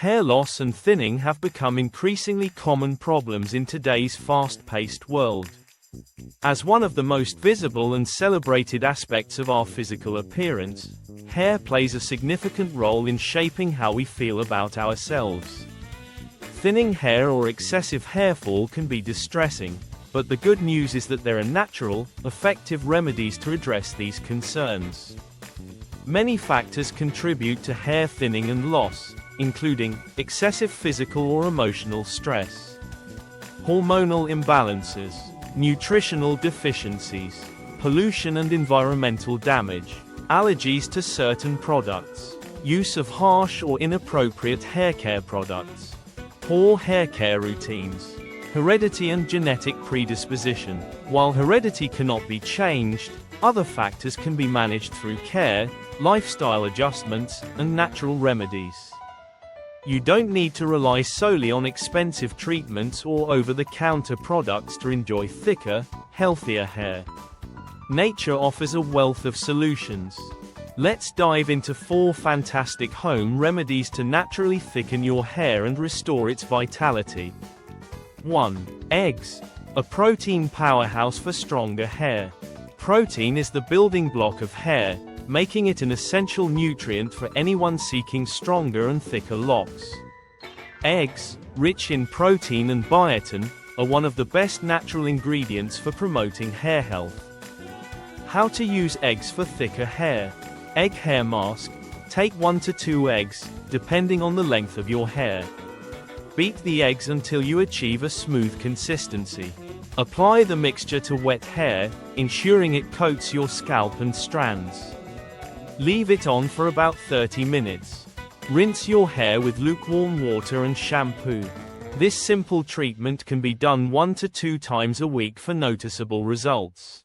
Hair loss and thinning have become increasingly common problems in today's fast-paced world. As one of the most visible and celebrated aspects of our physical appearance, hair plays a significant role in shaping how we feel about ourselves. Thinning hair or excessive hair fall can be distressing, but the good news is that there are natural, effective remedies to address these concerns. Many factors contribute to hair thinning and loss, including excessive physical or emotional stress, hormonal imbalances, nutritional deficiencies, pollution and environmental damage, allergies to certain products, use of harsh or inappropriate hair care products, poor hair care routines, heredity and genetic predisposition. While heredity cannot be changed, other factors can be managed through care, lifestyle adjustments, and natural remedies. You don't need to rely solely on expensive treatments or over-the-counter products to enjoy thicker, healthier hair. Nature offers a wealth of solutions. Let's dive into 4 fantastic home remedies to naturally thicken your hair and restore its vitality. 1. Eggs. A protein powerhouse for stronger hair. Protein is the building block of hair, making it an essential nutrient for anyone seeking stronger and thicker locks. Eggs, rich in protein and biotin, are one of the best natural ingredients for promoting hair health. How to use eggs for thicker hair. Egg hair mask. Take 1 to 2 eggs, depending on the length of your hair. Beat the eggs until you achieve a smooth consistency. Apply the mixture to wet hair, ensuring it coats your scalp and strands. Leave it on for about 30 minutes. Rinse your hair with lukewarm water and shampoo. This simple treatment can be done 1 to 2 times a week for noticeable results.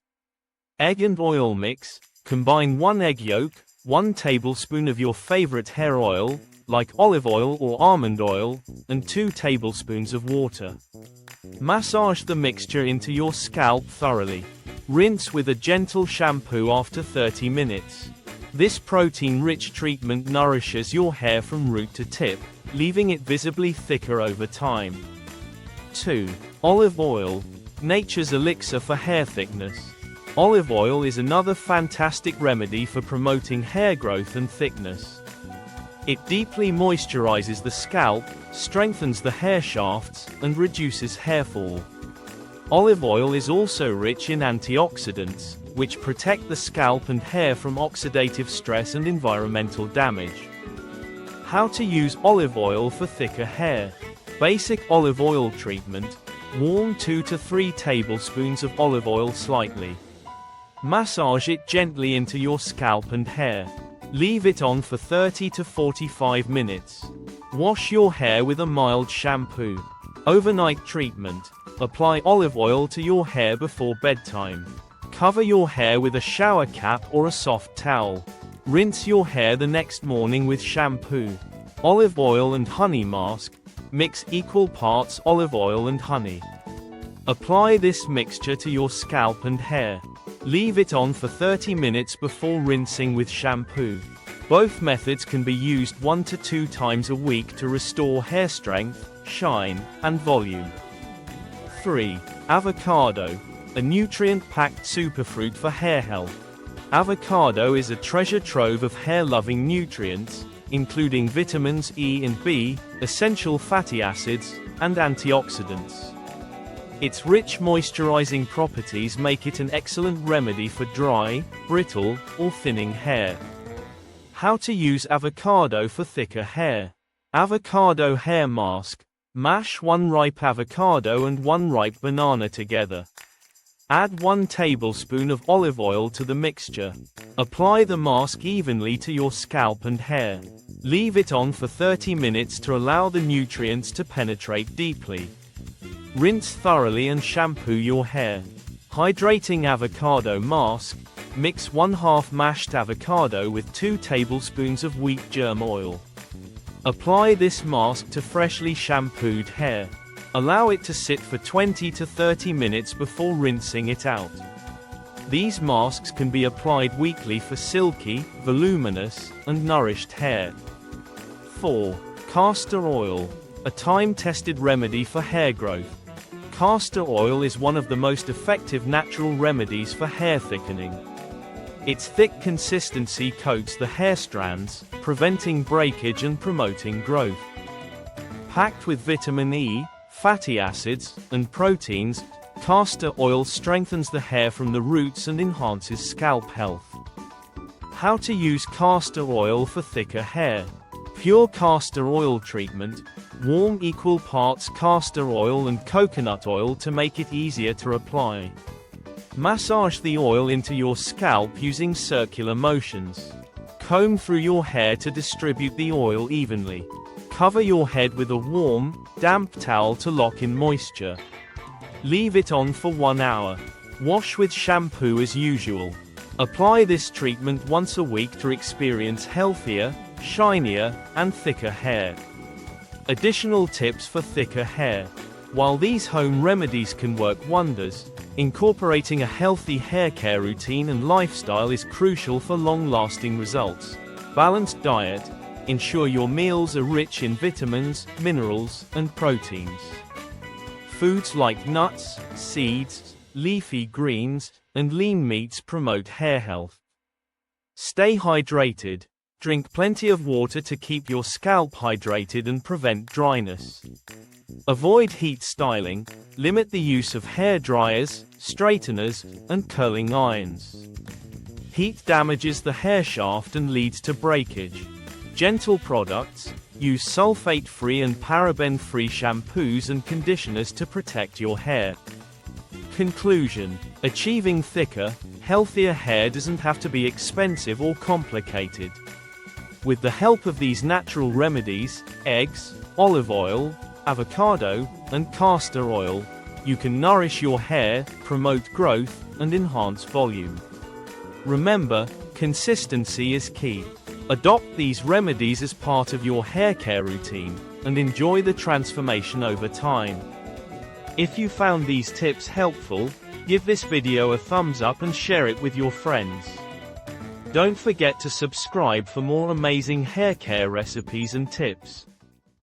Egg and oil mix. Combine 1 egg yolk, 1 tablespoon of your favorite hair oil, like olive oil or almond oil, and 2 tablespoons of water. Massage the mixture into your scalp thoroughly. Rinse with a gentle shampoo after 30 minutes. This protein-rich treatment nourishes your hair from root to tip, leaving it visibly thicker over time. 2. Olive oil. Nature's elixir for hair thickness. Olive oil is another fantastic remedy for promoting hair growth and thickness. It deeply moisturizes the scalp, strengthens the hair shafts, and reduces hair fall. Olive oil is also rich in antioxidants, which protect the scalp and hair from oxidative stress and environmental damage. How to use olive oil for thicker hair. Basic olive oil treatment. Warm 2 to 3 tablespoons of olive oil slightly. Massage it gently into your scalp and hair. Leave it on for 30 to 45 minutes. Wash your hair with a mild shampoo. Overnight treatment. Apply olive oil to your hair before bedtime. Cover your hair with a shower cap or a soft towel. Rinse your hair the next morning with shampoo. Olive oil and honey mask. Mix equal parts olive oil and honey. Apply this mixture to your scalp and hair. Leave it on for 30 minutes before rinsing with shampoo. Both methods can be used 1 to 2 times a week to restore hair strength, shine, and volume. 3. Avocado. A nutrient-packed superfruit for hair health. Avocado is a treasure trove of hair-loving nutrients, including vitamins E and B, essential fatty acids, and antioxidants. Its rich moisturizing properties make it an excellent remedy for dry, brittle, or thinning hair. How to use avocado for thicker hair. Avocado hair mask. Mash 1 ripe avocado and 1 ripe banana together. Add 1 tablespoon of olive oil to the mixture. Apply the mask evenly to your scalp and hair. Leave it on for 30 minutes to allow the nutrients to penetrate deeply. Rinse thoroughly and shampoo your hair. Hydrating avocado mask. Mix 1/2 mashed avocado with 2 tablespoons of wheat germ oil. Apply this mask to freshly shampooed hair. Allow it to sit for 20 to 30 minutes before rinsing it out. These masks can be applied weekly for silky, voluminous, and nourished hair. 4. Castor oil, a time-tested remedy for hair growth. Castor oil is one of the most effective natural remedies for hair thickening. Its thick consistency coats the hair strands, preventing breakage and promoting growth. Packed with vitamin E, fatty acids, and proteins, castor oil strengthens the hair from the roots and enhances scalp health. How to use castor oil for thicker hair. Pure castor oil treatment. Warm equal parts castor oil and coconut oil to make it easier to apply. Massage the oil into your scalp using circular motions. Comb through your hair to distribute the oil evenly. Cover your head with a warm, damp towel to lock in moisture. Leave it on for 1 hour. Wash with shampoo as usual. Apply this treatment once a week to experience healthier, shinier, and thicker hair. Additional tips for thicker hair. While these home remedies can work wonders, incorporating a healthy hair care routine and lifestyle is crucial for long-lasting results. Balanced diet. Ensure your meals are rich in vitamins, minerals, and proteins. Foods like nuts, seeds, leafy greens, and lean meats promote hair health. Stay hydrated. Drink plenty of water to keep your scalp hydrated and prevent dryness. Avoid heat styling. Limit the use of hair dryers, straighteners, and curling irons. Heat damages the hair shaft and leads to breakage. Gentle products. Use sulfate-free and paraben-free shampoos and conditioners to protect your hair. Conclusion. Achieving thicker, healthier hair doesn't have to be expensive or complicated. With the help of these natural remedies, eggs, olive oil, avocado, and castor oil, you can nourish your hair, promote growth, and enhance volume. Remember, consistency is key. Adopt these remedies as part of your hair care routine, and enjoy the transformation over time. If you found these tips helpful, give this video a thumbs up and share it with your friends. Don't forget to subscribe for more amazing hair care recipes and tips.